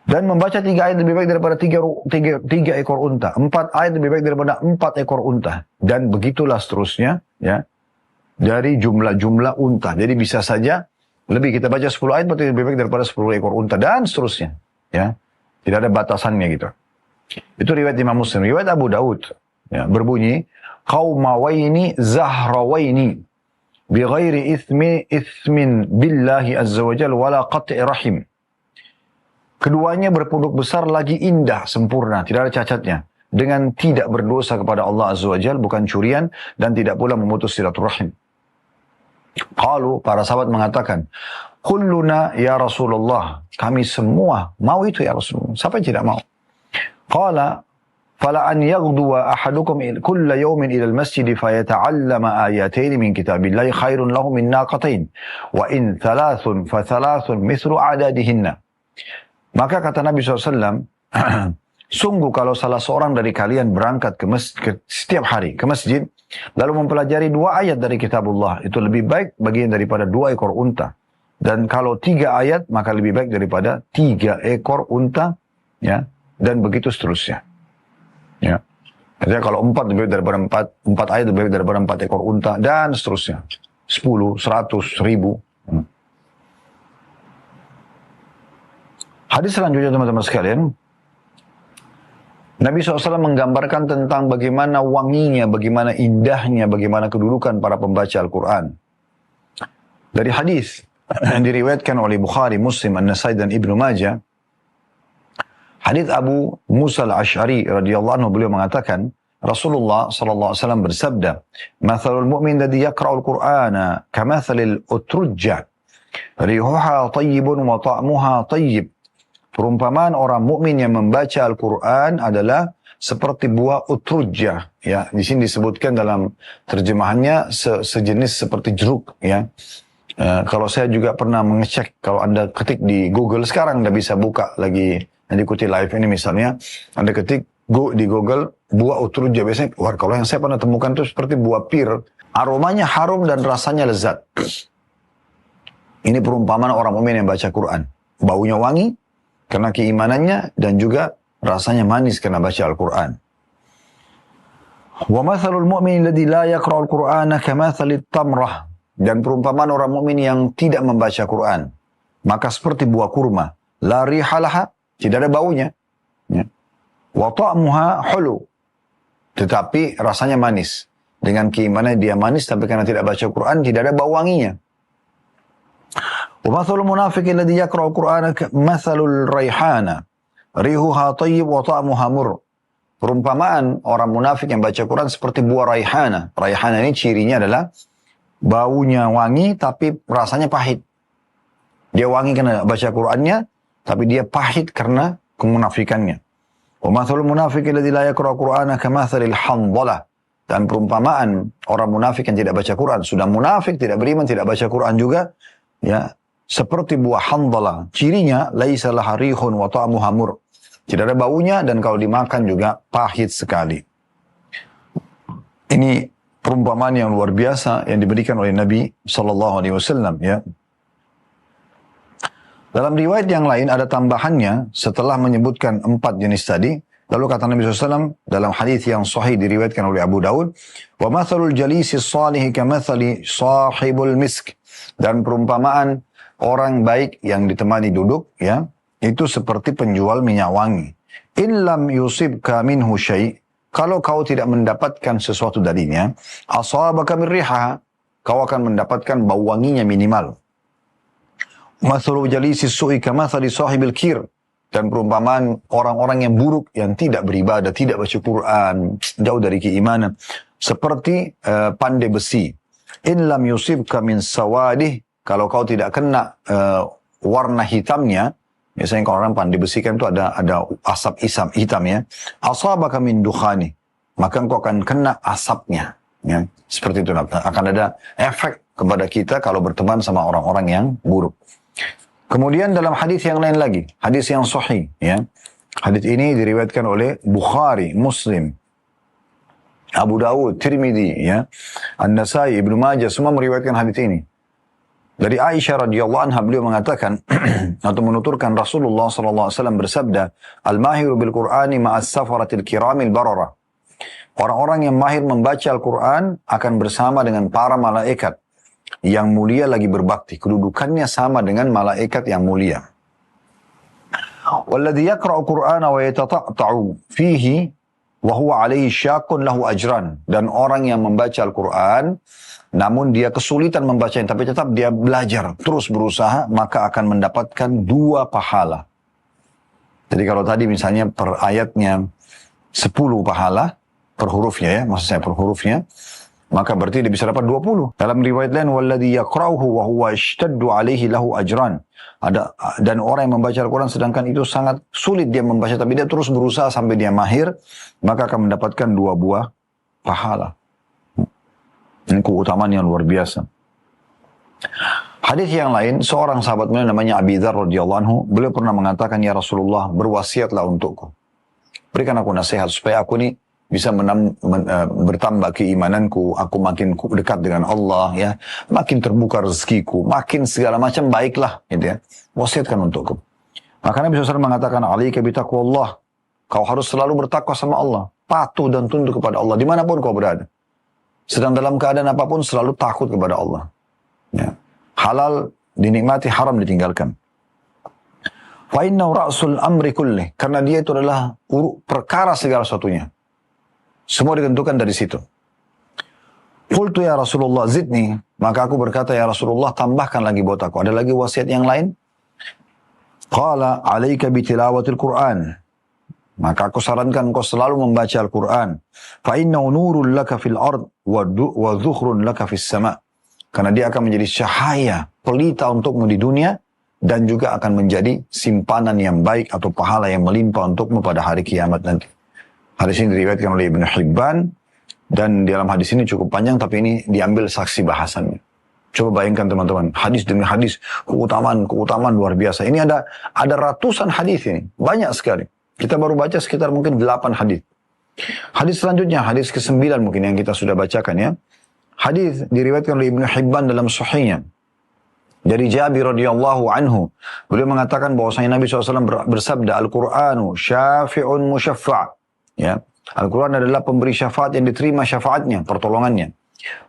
Dan membaca 3 ayat lebih baik daripada 3 ekor unta. 4 ayat lebih baik daripada 4 ekor unta. Dan begitulah seterusnya, ya. Dari jumlah-jumlah unta. Jadi bisa saja lebih kita baca 10 ayat berarti lebih baik daripada 10 ekor unta dan seterusnya, ya. Tidak ada batasannya gitu. Itu riwayat Imam Muslim. Riwayat Abu Daud, ya, berbunyi qaumawaini zahrawaini bi ghairi ithmin billahi azza wajalla wala qat'i rahim. Keduanya berpunduk besar lagi indah, sempurna, tidak ada cacatnya. Dengan tidak berdosa kepada Allah Azza wa Jal, bukan curian, dan tidak pula memutus silaturahim. Qalu, para sahabat mengatakan, kulluna ya Rasulullah, kami semua mau itu ya Rasulullah. Siapa yang tidak mau? Qala, fala an yaghduwa ahadukum kulla yawmin ila al-masjid fayata'allama ayatain min kitabillahi khairun lahu min naqatain, wa in thalathun fa thalathun mithlu a'dadihinna. Maka kata Nabi SAW, sungguh kalau salah seorang dari kalian berangkat setiap hari ke masjid, lalu mempelajari 2 ayat dari kitabullah, itu lebih baik bagian daripada 2 ekor unta. Dan kalau 3 ayat, maka lebih baik daripada 3 ekor unta, ya. Dan begitu seterusnya. Ya. Artinya kalau 4 lebih baik daripada 4 ayat lebih baik daripada 4 ekor unta, dan seterusnya. 10, 100, 1000. Hadis selanjutnya teman-teman sekalian, Nabi SAW menggambarkan tentang bagaimana wanginya, bagaimana indahnya, bagaimana kedudukan para pembaca Al-Quran. Dari hadis yang diriwayatkan oleh Bukhari, Muslim, An-Nasai dan Ibnu Majah, hadis Abu Musa al-Ash'ari radhiyallahu anhu, beliau mengatakan, Rasulullah SAW bersabda, "Mathalul mu'min ladzi yaqra'ul Qur'ana kamathalil utrujja, rihuha tayyibun wa ta'muha tayyib." Perumpamaan orang mukmin yang membaca Al-Quran adalah seperti buah utrujah. Ya, di sini disebutkan dalam terjemahannya sejenis seperti jeruk. Ya, kalau saya juga pernah mengecek, kalau Anda ketik di Google sekarang, Anda bisa buka lagi, Anda ikuti live ini misalnya, Anda ketik di Google buah utrujah. Biasanya, kalau yang saya pernah temukan itu seperti buah pir, aromanya harum dan rasanya lezat. Ini perumpamaan orang mukmin yang baca Quran. Baunya wangi karena keimanannya, dan juga rasanya manis karena baca Al-Quran. Wa mathalul mu'min alladhi la yaqra'ul Qur'ana kamathalit tamrah. Dan perumpamaan orang mukmin yang tidak membaca Quran, maka seperti buah kurma, la rihalaha, tidak ada baunya. Ya. Wa ta'muha hulu, tetapi rasanya manis. Dengan keimanan dia manis, tapi karena tidak baca Quran, tidak ada bau wanginya. وَمَثَلُ الْمُنَافِقِ الَّذِي يَقْرَأُ الْقُرْآنَ مَثَلُ الرَّيْحَانَ رِيحُهَا طَيِّبٌ وَطَعْمُهَا مُرٌّ. Perumpamaan orang munafik yang baca Quran seperti buah raihana. Raihana ini cirinya adalah baunya wangi tapi rasanya pahit. Dia wangi karena baca Qurannya, tapi dia pahit karena kemunafikannya. وَمَثَلُ الْمُنَافِقِ الَّذِي لَا يَقْرَأُ الْقُرْآنَ كَمَثَلِ الْحَنظَلَةِ. Dan perumpamaan orang munafik yang tidak baca Quran, sudah munafik, tidak beriman, tidak baca Quran juga, ya, seperti buah handhalah. Cirinya laisa laha rihun wa ta'muha mur. Tidak ada baunya dan kalau dimakan juga pahit sekali. Ini perumpamaan yang luar biasa yang diberikan oleh Nabi SAW. Ya. Dalam riwayat yang lain ada tambahannya setelah menyebutkan 4 jenis tadi. Lalu kata Nabi SAW dalam hadis yang sahih diriwayatkan oleh Abu Daud, wa mathalul jalisi salih kamathali sahibul misk. Dan perumpamaan orang baik yang ditemani duduk, ya, itu seperti penjual minyak wangi. In lam yusibka minhu syai', kalau kau tidak mendapatkan sesuatu darinya, asabaka min riha, kau akan mendapatkan bau wanginya minimal. Mathalul jalisi su'i kamathali sahibil kir. Dan perumpamaan orang-orang yang buruk, yang tidak beribadah, tidak baca Quran, jauh dari keimanan, seperti pandai besi. In lam yusibka min sawadih, kalau kau tidak kena warna hitamnya, biasanya kalau orang pandai besi kan itu ada asap hitam ya, asabaka min dukhani, maka engkau akan kena asapnya. Ya. Seperti itu akan ada efek kepada kita kalau berteman sama orang-orang yang buruk. Kemudian dalam hadis yang lain lagi, hadis yang sahih, ya. Hadis ini diriwayatkan oleh Bukhari, Muslim, Abu Dawud, Tirmidzi, ya, An-Nasai, Ibnu Majah, semua meriwayatkan hadis ini. Dari Aisyah radhiyallahu anha, beliau mengatakan atau menuturkan Rasulullah SAW bersabda, "Al-mahiru bil Qur'ani ma'as safaratil kiramil barara." Orang-orang yang mahir membaca Al-Quran akan bersama dengan para malaikat yang mulia lagi berbakti. Kedudukannya sama dengan malaikat yang mulia. Walladhi yaqra'u Qur'ana wa yatata'ta'u fihi wa huwa 'alaihi syaqqun lahu ajran. Dan orang yang membaca Al-Quran namun dia kesulitan membacanya tapi tetap dia belajar, terus berusaha, maka akan mendapatkan 2 pahala. Jadi kalau tadi misalnya per ayatnya 10 pahala per hurufnya, ya, maksud saya per hurufnya, maka berarti dia bisa dapat 20. Dalam riwayat lain, walladhi yaqra'uhu wa huwa ishtaddu 'alaihi lahu ajran. Dan orang yang membaca Al-Quran sedangkan itu sangat sulit dia membaca, tapi dia terus berusaha sampai dia mahir, maka akan mendapatkan 2 buah pahala. Ini keutamaan yang luar biasa. Hadis yang lain, seorang sahabat mulia namanya Abi Dzar radhiyallahu anhu, beliau pernah mengatakan, "Ya Rasulullah, berwasiatlah untukku. Berikan aku nasihat supaya aku ini bisa bertambah keimananku, aku makin dekat dengan Allah, ya, makin terbuka rezekiku, makin segala macam baiklah, gitu ya. Wasiatkan untukku." Maka Nabi SAW mengatakan, "Alaika bitaqwallah." Kau harus selalu bertakwa sama Allah, patuh dan tunduk kepada Allah dimanapun kau berada. Sedang dalam keadaan apapun selalu takut kepada Allah. Ya. Halal dinikmati, haram ditinggalkan. Fa innahu ra'sul amri kullih, karena dia itu adalah perkara segala sesuatunya. Semua ditentukan dari situ. Qultu ya Rasulullah zidni, maka aku berkata, ya Rasulullah tambahkan lagi buat aku. Ada lagi wasiat yang lain? Qala alaika bitilawatil Qur'an. Maka aku sarankan kau selalu membaca Al-Quran. Fa innahu nurun laka fil ard wa dhukhrun laka fis sama. Karena dia akan menjadi cahaya pelita untukmu di dunia dan juga akan menjadi simpanan yang baik atau pahala yang melimpah untukmu pada hari kiamat nanti. Hadis ini diriwayatkan oleh Ibnu Hibban dan dalam hadis ini cukup panjang tapi ini diambil saksi bahasannya. Coba bayangkan teman-teman, hadis demi hadis, keutamaan luar biasa. Ini ada ratusan hadis ini, banyak sekali. Kita baru baca sekitar mungkin 8 hadis. Hadis selanjutnya, hadis ke-9 mungkin yang kita sudah bacakan ya. Hadis diriwayatkan oleh Ibnu Hibban dalam sahihnya. Dari Jabir radhiyallahu anhu, beliau mengatakan bahwasanya Nabi SAW bersabda, Al-Qur'anu syafi'un musyaffa'. Ya, Al-Quran adalah pemberi syafaat yang diterima syafaatnya, pertolongannya.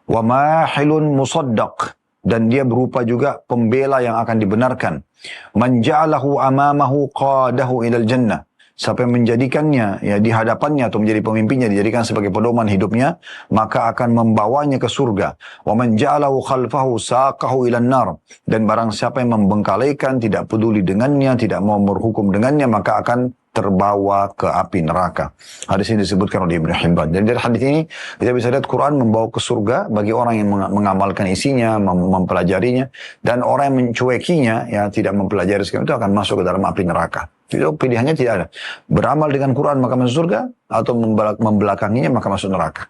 Wa mahilun musaddaq, dan dia berupa juga pembela yang akan dibenarkan. Man ja'alahu amamahu qadahu ilal jannah. Siapa yang menjadikannya ya di hadapannya atau menjadi pemimpinnya, dijadikan sebagai pedoman hidupnya, maka akan membawanya ke surga. Wa man ja'alahu khalfahu saqahu ilan nar. Dan barang siapa yang membengkalikan, tidak peduli dengannya, tidak mau berhukum dengannya, maka akan terbawa ke api neraka. Hadis ini disebutkan oleh Ibnu Hibban. Jadi dari hadis ini kita bisa lihat Quran membawa ke surga bagi orang yang mengamalkan isinya, mempelajarinya, dan orang yang mencuekinya, ya tidak mempelajari itu akan masuk ke dalam api neraka. Itu pilihannya tidak ada. Beramal dengan Quran maka masuk surga, atau membelakanginya maka masuk neraka.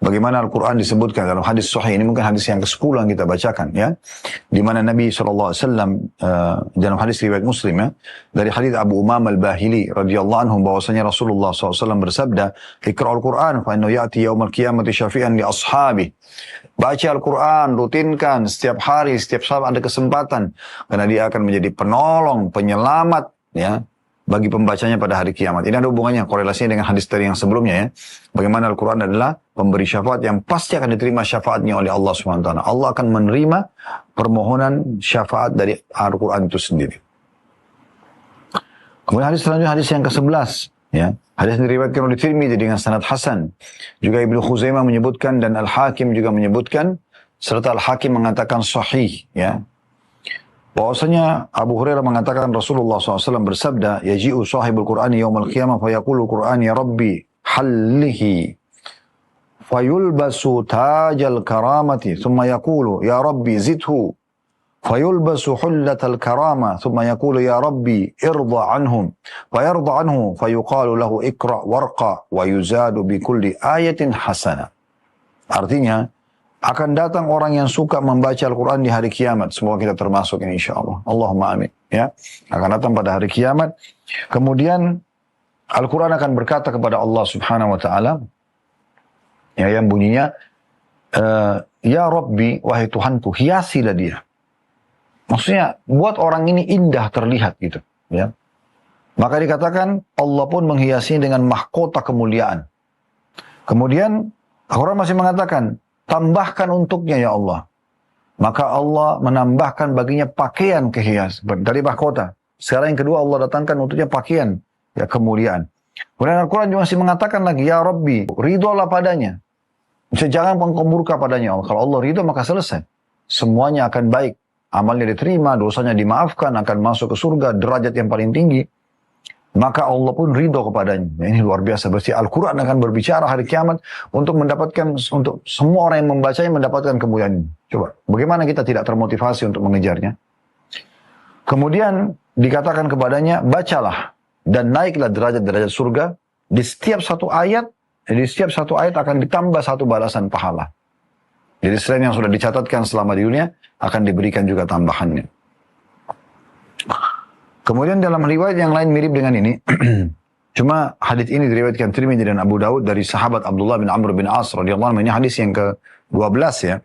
bagaimana Al-Quran disebutkan dalam hadis sahih, ini mungkin hadis yang ke-10 yang kita bacakan ya, di mana Nabi SAW dalam hadis riwayat Muslim ya, dari hadis Abu Umam Al-Bahili radhiyallahu anhu bahwasanya Rasulullah SAW bersabda, "Iqra'ul Quran fa innahu ya'ti yaumal qiyamati syafi'an li ashabi." Baca Al-Quran, rutinkan setiap hari, setiap saat ada kesempatan, karena dia akan menjadi penolong, penyelamat ya bagi pembacanya pada hari kiamat. Ini ada hubungannya, korelasinya dengan hadis tadi yang sebelumnya ya. Bagaimana Al-Quran adalah pemberi syafaat yang pasti akan diterima syafaatnya oleh Allah SWT. Allah akan menerima permohonan syafaat dari Al-Quran itu sendiri. Kemudian hadis selanjutnya, hadis yang ke-11 ya. Hadis yang diriwayatkan oleh Tirmidzi dengan sanad hasan. Juga Ibnu Khuzaimah menyebutkan dan Al-Hakim juga menyebutkan, serta Al-Hakim mengatakan sahih ya. Bahwasanya Abu Hurairah mengatakan Rasulullah SAW bersabda, "Yaji'u sahibul Qur'ani yawmal qiyamah fayaqulu Qur'an ya Rabbi hallihi fayulbasu tajal karamati thumma yaqulu ya Rabbi zidhu fayulbasu hullatal karama thumma yaqulu ya Rabbi irda anhum fayarda anhu fayuqalu lahu ikra warqa wa yuzadu bi kulli ayatin hasana." Artinya, akan datang orang yang suka membaca Al-Quran di hari kiamat. Semoga kita termasuk ini insyaAllah. Allahumma amin. Ya. Akan datang pada hari kiamat. Kemudian Al-Quran akan berkata kepada Allah subhanahu wa ta'ala. Ya, yang bunyinya. Ya Rabbi, wahai Tuhanku, hiasilah dia. Maksudnya, buat orang ini indah terlihat gitu. Ya. Maka dikatakan, Allah pun menghiasinya dengan mahkota kemuliaan. Kemudian, Al-Quran masih mengatakan, tambahkan untuknya ya Allah. Maka Allah menambahkan baginya pakaian kehias dari mahkota. Sekarang yang kedua Allah datangkan untuknya pakaian ya kemuliaan. Kemudian Al-Quran juga masih mengatakan lagi, ya Rabbi, ridholah padanya. Jangan engkau murka padanya Allah. Kalau Allah ridho maka selesai. Semuanya akan baik. Amalnya diterima, dosanya dimaafkan, akan masuk ke surga, derajat yang paling tinggi. Maka Allah pun ridho kepadanya. Ini luar biasa. Berarti Al-Quran akan berbicara hari kiamat untuk mendapatkan, untuk semua orang yang membacanya mendapatkan kemuliaan ini. Coba, bagaimana kita tidak termotivasi untuk mengejarnya? Kemudian dikatakan kepadanya, bacalah dan naiklah derajat-derajat surga. Di setiap satu ayat akan ditambah satu balasan pahala. Jadi selain yang sudah dicatatkan selama di dunia, akan diberikan juga tambahannya. Kemudian dalam riwayat yang lain mirip dengan ini, cuma hadis ini diriwayatkan Tirmidzi dan Abu Daud dari sahabat Abdullah bin Amr bin As radhiyallahu anhu. Ini hadis yang ke-12 ya.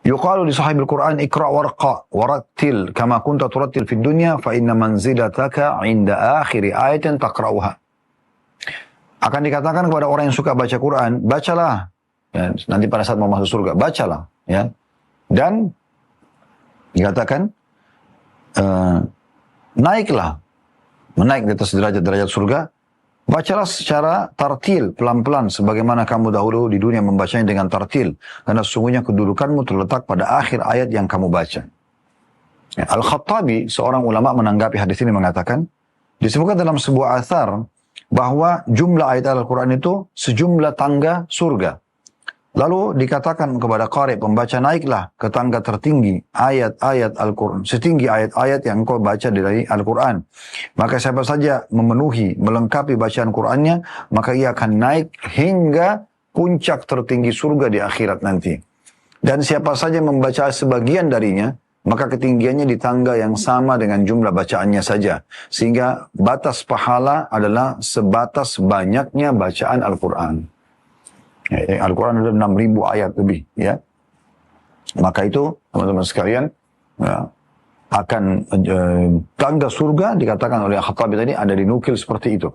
Yuqalu li sahibil Quran ikra warqa warattil kama kunta turattil fid dunya fa inna manzilataka 'inda akhir ayatin taqra'uha. Akan dikatakan kepada orang yang suka baca Quran, bacalah. Ya, nanti pada saat mau masuk surga, bacalah ya. Dan dikatakan naiklah, menaik di atas derajat-derajat surga, bacalah secara tartil, pelan-pelan, sebagaimana kamu dahulu di dunia membacanya dengan tartil, karena sesungguhnya kedudukanmu terletak pada akhir ayat yang kamu baca. Ya, Al-Khattabi, seorang ulama menanggapi hadis ini mengatakan, disebutkan dalam sebuah athar, bahwa jumlah ayat Al-Quran itu sejumlah tangga surga. Lalu dikatakan kepada qari pembaca, naiklah ke tangga tertinggi ayat-ayat Al-Quran, setinggi ayat-ayat yang engkau baca dari Al-Quran. Maka siapa saja memenuhi, melengkapi bacaan Qurannya, maka ia akan naik hingga puncak tertinggi surga di akhirat nanti. Dan siapa saja membaca sebagian darinya, maka ketinggiannya di tangga yang sama dengan jumlah bacaannya saja. Sehingga batas pahala adalah sebatas banyaknya bacaan Al-Quran. Ya, Al-Quran ada 6.000 ayat lebih ya. Maka itu teman-teman sekalian ya, akan tangga surga dikatakan oleh Khattabi tadi ada dinukil seperti itu.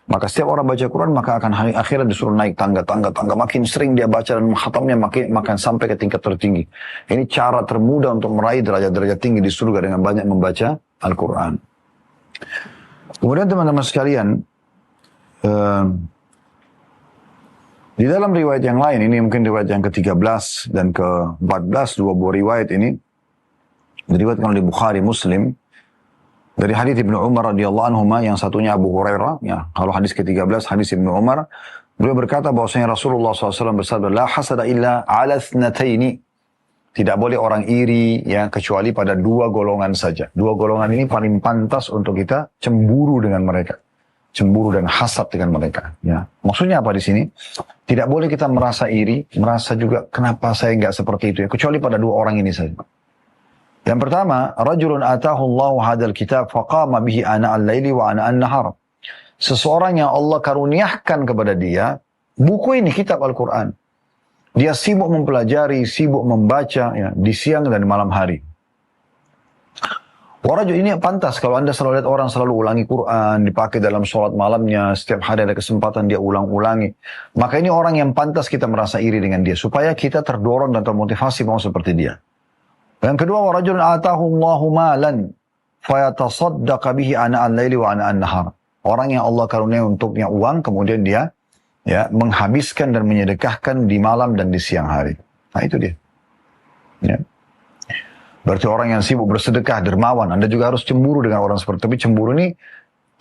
Maka setiap orang baca Quran maka akan hari akhirat disuruh naik tangga-tangga, makin sering dia baca dan khatamnya makin sampai ke tingkat tertinggi. Ini cara termudah untuk meraih derajat-derajat tinggi di surga dengan banyak membaca Al-Quran. Kemudian teman-teman sekalian, di dalam riwayat yang lain, ini mungkin riwayat yang ke-13 dan ke-14, dua buah riwayat ini, diriwayatkan oleh Bukhari Muslim, dari hadis Ibnu Umar radhiyallahu anhu, yang satunya Abu Hurairah, ya, kalau hadis ke-13, hadis Ibnu Umar, beliau berkata bahwasanya Rasulullah SAW bersabda, la hasada illa ala thnataini. Tidak boleh orang iri, ya, kecuali pada dua golongan saja. Dua golongan ini paling pantas untuk kita cemburu dengan mereka. cemburu dan hasad dengan mereka. Ya, maksudnya apa di sini? Tidak boleh kita merasa iri, merasa juga kenapa saya nggak seperti itu ya. Kecuali pada dua orang ini saja. Yang pertama, rajulun atahu Allahu hadzal kitab faqama bihi ana al-laili wa ana an-nahar. Seseorang yang Allah karuniakan kepada dia buku ini, kitab Al-Quran. Dia sibuk mempelajari, sibuk membaca ya, di siang dan di malam hari. Warajul ini pantas kalau Anda selalu lihat orang selalu ulangi Quran, dipakai dalam sholat malamnya, setiap hari ada kesempatan dia ulang-ulangi. Maka ini orang yang pantas kita merasa iri dengan dia, supaya kita terdorong dan termotivasi mau seperti dia. Yang kedua, warajul atahu Allahu malan fayatasaddaqa bihi ana al-laili wa ana an-nahar. Orang yang Allah karunia untuknya uang, kemudian dia ya menghabiskan dan menyedekahkan di malam dan di siang hari. Nah itu dia. Ya. Berarti orang yang sibuk bersedekah, dermawan. Anda juga harus cemburu dengan orang seperti itu. Tapi cemburu ini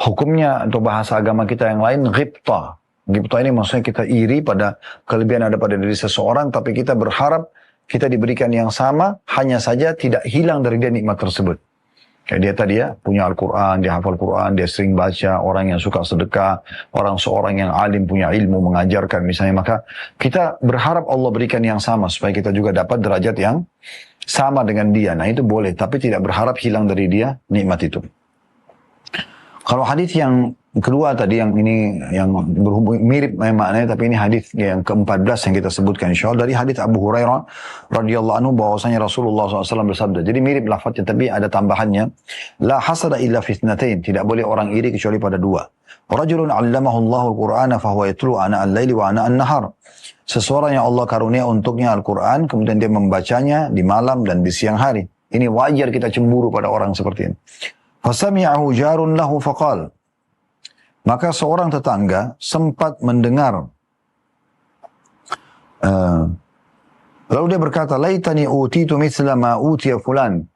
hukumnya untuk bahasa agama kita yang lain ghibta. Ghibta ini maksudnya kita iri pada kelebihan ada pada diri seseorang, tapi kita berharap kita diberikan yang sama, hanya saja tidak hilang dari dia nikmat tersebut. Kayak dia tadi ya, punya Al-Quran, dia hafal Quran, dia sering baca, orang yang suka sedekah, seorang yang alim, punya ilmu, mengajarkan misalnya. Maka kita berharap Allah berikan yang sama, supaya kita juga dapat derajat yang sama dengan dia. Nah itu boleh, tapi tidak berharap hilang dari dia nikmat itu. Kalau hadis yang kedua tadi, yang ini yang berhubung mirip maknanya, tapi ini hadis yang ke-14 yang kita sebutkan insyaallah, dari hadis Abu Hurairah radhiyallahu anhu bahwasanya Rasulullah SAW bersabda. Jadi mirip lafadznya, tapi ada tambahannya. La hasada illa fitnatain, tidak boleh orang iri kecuali pada dua. Rajulun 'allamahu Allahu al-Qur'ana fa huwa yatlu ana al-laili wa ana an-nahar. Seseorang yang Allah karunia untuknya Al-Quran, kemudian dia membacanya di malam dan di siang hari. Ini wajar kita cemburu pada orang seperti ini. Fasami'ahu jarun lahu faqal. Maka seorang tetangga sempat mendengar. Lalu dia berkata, laitani utitu mithla ma utiya fulan.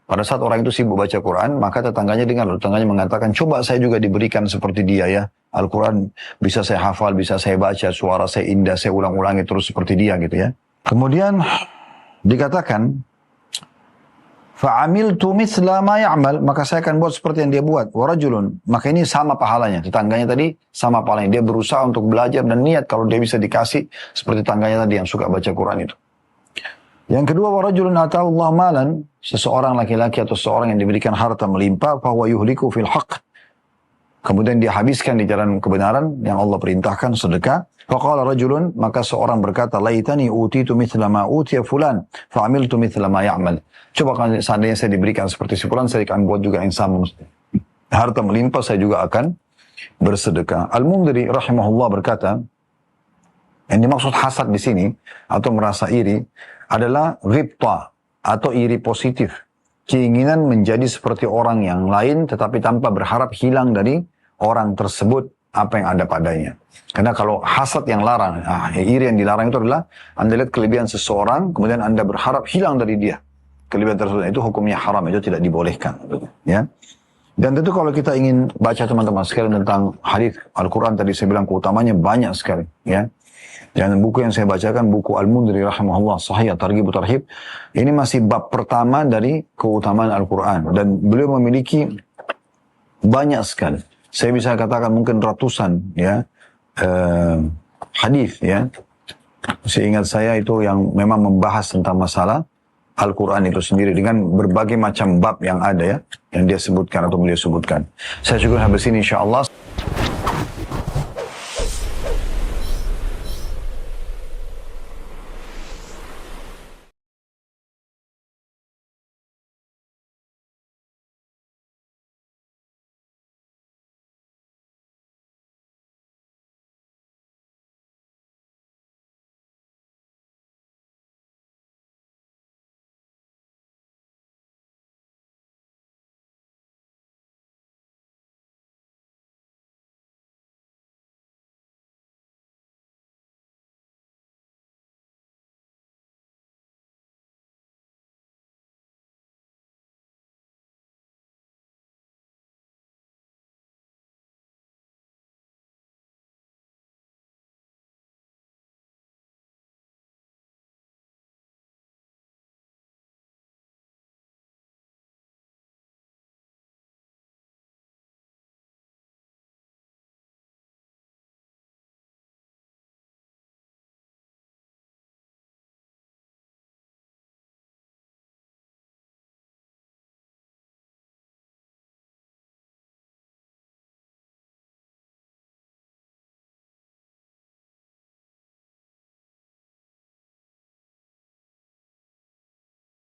Pada saat orang itu sibuk baca Quran, maka tetangganya dengar. Tetangganya mengatakan, coba saya juga diberikan seperti dia ya. Al-Quran bisa saya hafal, bisa saya baca, suara saya indah, saya ulang-ulangi terus seperti dia gitu ya. Kemudian dikatakan, fa'amiltu mithla ma ya'mal, maka saya akan buat seperti yang dia buat. Warajulun, maka ini sama pahalanya. Tetangganya tadi sama pahalanya. Dia berusaha untuk belajar dan niat kalau dia bisa dikasih seperti tetangganya tadi yang suka baca Quran itu. Yang kedua, warajulun atahu Allah malan, seseorang laki-laki atau seseorang yang diberikan harta melimpah, fahuwa yuhliku fil haqq. Kemudian dia habiskan di jalan kebenaran yang Allah perintahkan, sedekah. Faqala rajulun, maka seorang berkata, laitani utitu mithla ma utiya fulan, fa'amiltu mithla ma ya'mal. Coba kalau seandainya saya diberikan seperti si fulan, saya akan buat juga yang sama. Harta melimpah, saya juga akan bersedekah. Al-Mundhiri rahimahullah berkata, yang dimaksud hasad di sini atau merasa iri adalah ghibta atau iri positif. Keinginan menjadi seperti orang yang lain tetapi tanpa berharap hilang dari orang tersebut apa yang ada padanya. Karena kalau hasad yang larang, iri yang dilarang itu adalah Anda lihat kelebihan seseorang kemudian Anda berharap hilang dari dia. Kelebihan tersebut itu hukumnya haram, itu tidak dibolehkan. Ya. Dan tentu kalau kita ingin baca teman-teman sekalian tentang hadis Al-Quran tadi saya bilang keutamanya banyak sekali. Ya. Dan buku yang saya bacakan, buku Al-Mundhiri rahimahullah, Sahih Targhib Tarhib, ini masih bab pertama dari keutamaan Al-Quran. Dan beliau memiliki banyak sekali. Saya bisa katakan mungkin ratusan ya hadis ya. Seingat saya itu yang memang membahas tentang masalah Al-Quran itu sendiri dengan berbagai macam bab yang ada ya, yang dia sebutkan atau beliau sebutkan. Saya syukur habis ini insyaAllah.